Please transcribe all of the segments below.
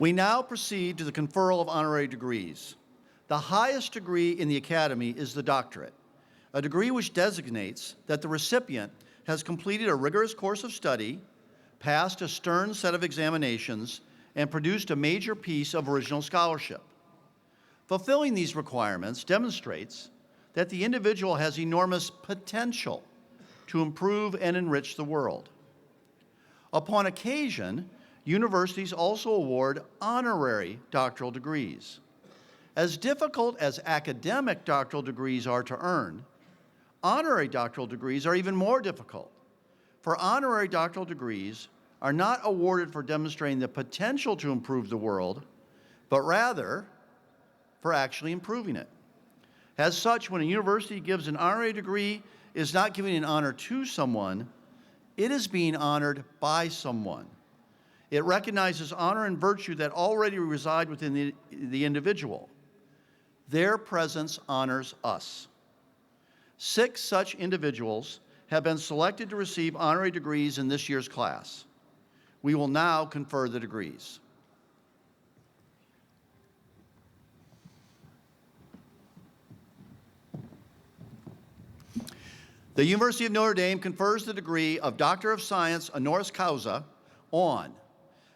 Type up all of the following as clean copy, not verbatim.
We now proceed to the conferral of honorary degrees. The highest degree in the Academy is the doctorate, a degree which designates that the recipient has completed a rigorous course of study, passed a stern set of examinations, and produced a major piece of original scholarship. Fulfilling these requirements demonstrates that the individual has enormous potential to improve and enrich the world. Upon occasion, universities also award honorary doctoral degrees. As difficult as academic doctoral degrees are to earn, honorary doctoral degrees are even more difficult, for honorary doctoral degrees are not awarded for demonstrating the potential to improve the world, but rather for actually improving it. As such, when a university gives an honorary degree, it is not giving an honor to someone, it is being honored by someone. It recognizes honor and virtue that already reside within the individual. Their presence honors us. 6 such individuals have been selected to receive honorary degrees in this year's class. We will now confer the degrees. The University of Notre Dame confers the degree of Doctor of Science honoris causa on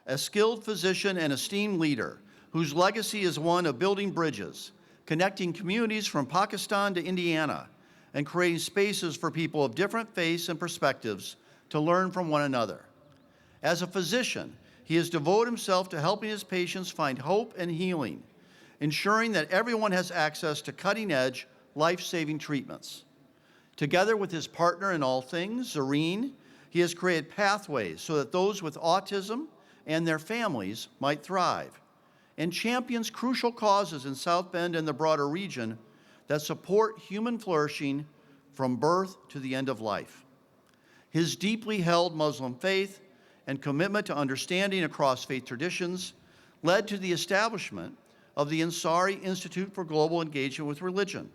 a skilled physician and esteemed leader whose legacy is one of building bridges, connecting communities from Pakistan to Indiana, and creating spaces for people of different faiths and perspectives to learn from one another. As a physician, he has devoted himself to helping his patients find hope and healing, ensuring that everyone has access to cutting-edge, life-saving treatments. Together with his partner in all things, Zareen, he has created pathways so that those with autism and their families might thrive, and champions crucial causes in South Bend and the broader region that support human flourishing from birth to the end of life. His deeply held Muslim faith and commitment to understanding across faith traditions led to the establishment of the Ansari Institute for Global Engagement with Religion,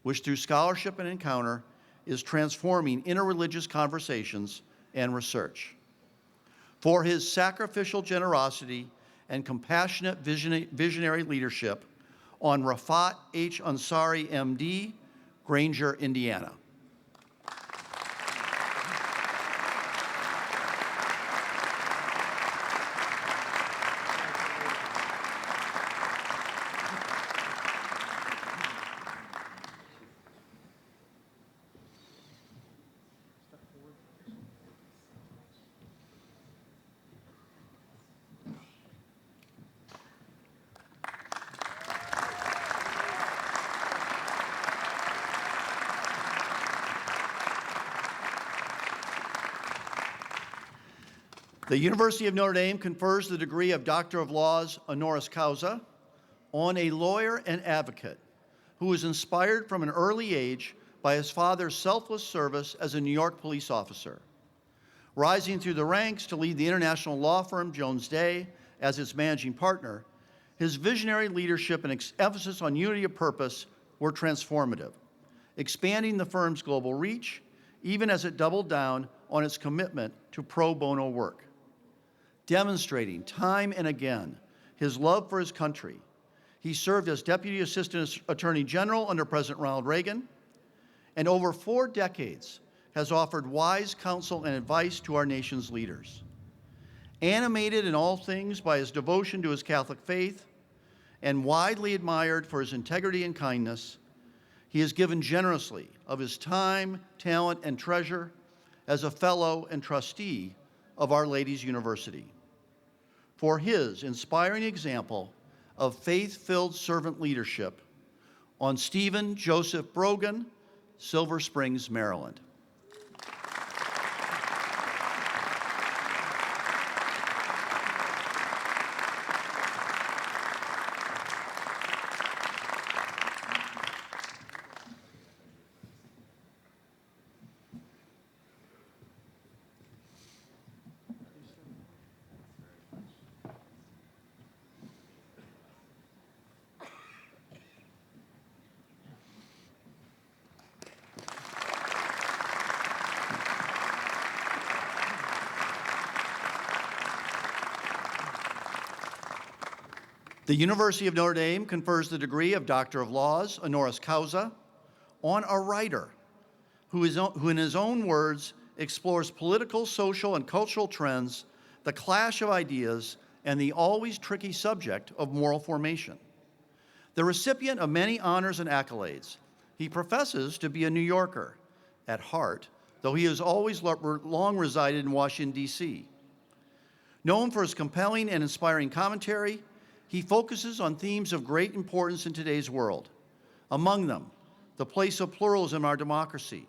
which through scholarship and encounter is transforming interreligious conversations and research. For his sacrificial generosity and compassionate visionary leadership, on Rafat H. Ansari, MD, Granger, Indiana. The University of Notre Dame confers the degree of Doctor of Laws honoris causa on a lawyer and advocate who was inspired from an early age by his father's selfless service as a New York police officer. Rising through the ranks to lead the international law firm Jones Day as its managing partner, his visionary leadership and emphasis on unity of purpose were transformative, expanding the firm's global reach, even as it doubled down on its commitment to pro bono work. Demonstrating time and again his love for his country, he served as Deputy Assistant Attorney General under President Ronald Reagan, and over 4 decades has offered wise counsel and advice to our nation's leaders. Animated in all things by his devotion to his Catholic faith and widely admired for his integrity and kindness, he has given generously of his time, talent, and treasure as a fellow and trustee of Our Lady's University. For his inspiring example of faith-filled servant leadership, on Stephen Joseph Brogan, Silver Springs, Maryland. The University of Notre Dame confers the degree of Doctor of Laws, honoris causa, on a writer who in his own words explores political, social, and cultural trends, the clash of ideas, and the always tricky subject of moral formation. The recipient of many honors and accolades, he professes to be a New Yorker at heart, though he has always long resided in Washington, D.C. Known for his compelling and inspiring commentary, he focuses on themes of great importance in today's world. Among them, the place of pluralism in our democracy,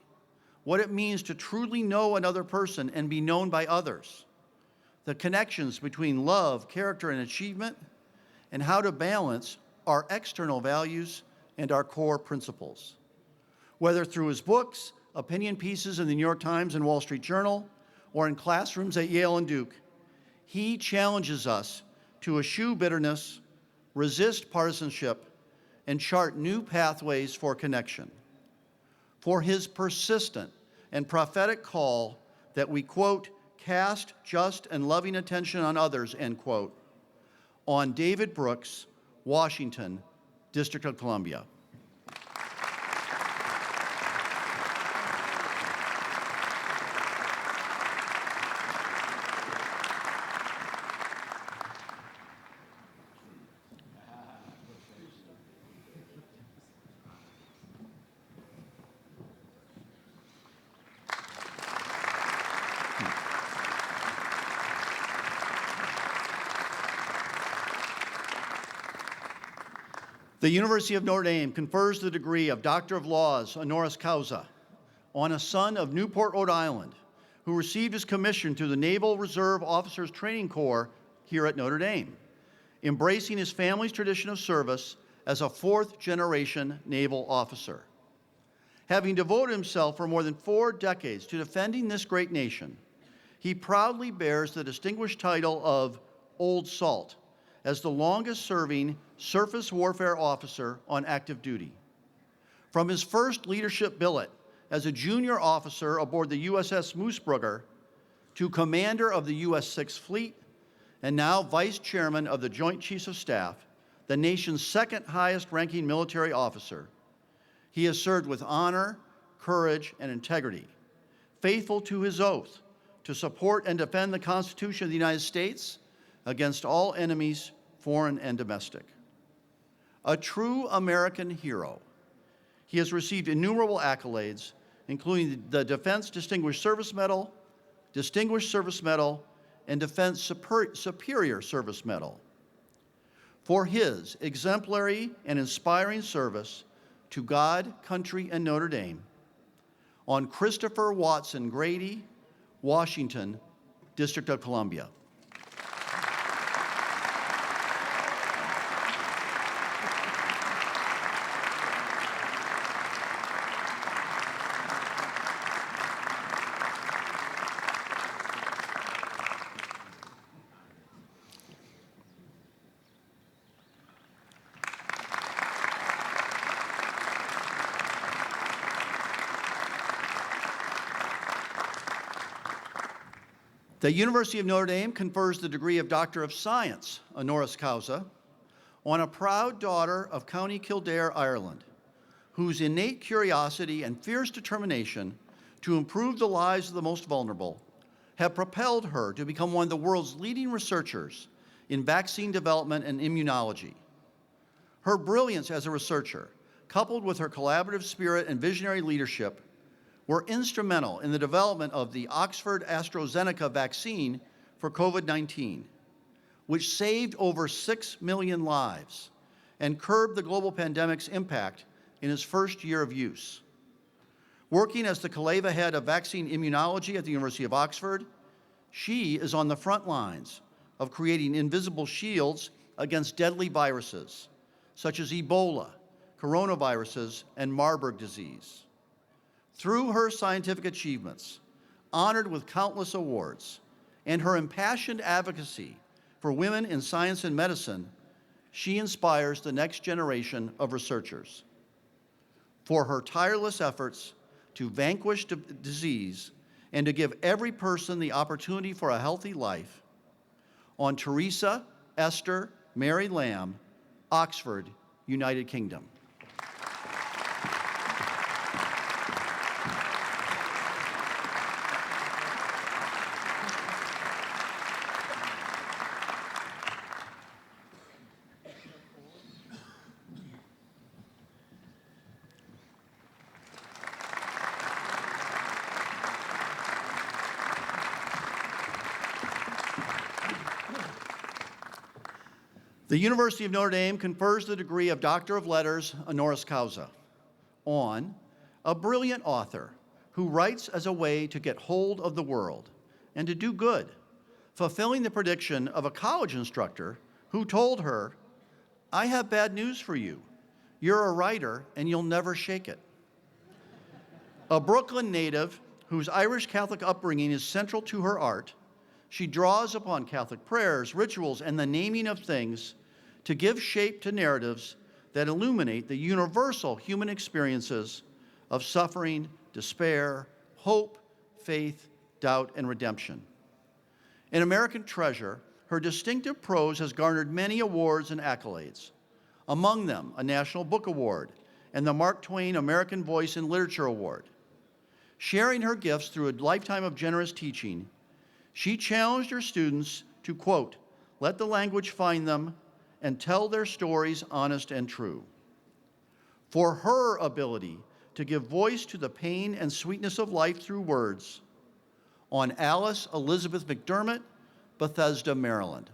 what it means to truly know another person and be known by others, the connections between love, character, and achievement, and how to balance our external values and our core principles. Whether through his books, opinion pieces in the New York Times and Wall Street Journal, or in classrooms at Yale and Duke, he challenges us to eschew bitterness, resist partisanship, and chart new pathways for connection. For his persistent and prophetic call that we, quote, cast just and loving attention on others, end quote, on David Brooks, Washington, District of Columbia. The University of Notre Dame confers the degree of Doctor of Laws, honoris causa, on a son of Newport, Rhode Island, who received his commission through the Naval Reserve Officers Training Corps here at Notre Dame, embracing his family's tradition of service as a fourth-generation naval officer. Having devoted himself for more than 4 decades to defending this great nation, he proudly bears the distinguished title of Old Salt as the longest-serving surface warfare officer on active duty. From his first leadership billet as a junior officer aboard the USS Moosebrugger to commander of the U.S. Sixth Fleet and now vice chairman of the Joint Chiefs of Staff, the nation's second highest ranking military officer, he has served with honor, courage, and integrity, faithful to his oath to support and defend the Constitution of the United States against all enemies, foreign and domestic. A true American hero, he has received innumerable accolades, including the Defense Distinguished Service Medal, and Defense Superior Service Medal for his exemplary and inspiring service to God, country, and Notre Dame on Christopher Watson Grady, Washington, District of Columbia. The University of Notre Dame confers the degree of Doctor of Science, honoris causa, on a proud daughter of County Kildare, Ireland, whose innate curiosity and fierce determination to improve the lives of the most vulnerable have propelled her to become one of the world's leading researchers in vaccine development and immunology. Her brilliance as a researcher, coupled with her collaborative spirit and visionary leadership, were instrumental in the development of the Oxford AstraZeneca vaccine for COVID-19, which saved over 6 million lives and curbed the global pandemic's impact in its first year of use. Working as the Kaleva head of vaccine immunology at the University of Oxford, she is on the front lines of creating invisible shields against deadly viruses, such as Ebola, coronaviruses, and Marburg disease. Through her scientific achievements, honored with countless awards, and her impassioned advocacy for women in science and medicine, she inspires the next generation of researchers. For her tireless efforts to vanquish disease and to give every person the opportunity for a healthy life, on Teresa, Esther, Mary Lamb, Oxford, United Kingdom. The University of Notre Dame confers the degree of Doctor of Letters honoris causa on a brilliant author who writes as a way to get hold of the world and to do good, fulfilling the prediction of a college instructor who told her, "I have bad news for you. You're a writer and you'll never shake it." A Brooklyn native whose Irish Catholic upbringing is central to her art, she draws upon Catholic prayers, rituals, and the naming of things to give shape to narratives that illuminate the universal human experiences of suffering, despair, hope, faith, doubt, and redemption. An American treasure, her distinctive prose has garnered many awards and accolades, among them a National Book Award and the Mark Twain American Voice in Literature Award. Sharing her gifts through a lifetime of generous teaching, she challenged her students to, quote, "let the language find them and tell their stories honest and true." For her ability to give voice to the pain and sweetness of life through words, on Alice Elizabeth McDermott, Bethesda, Maryland.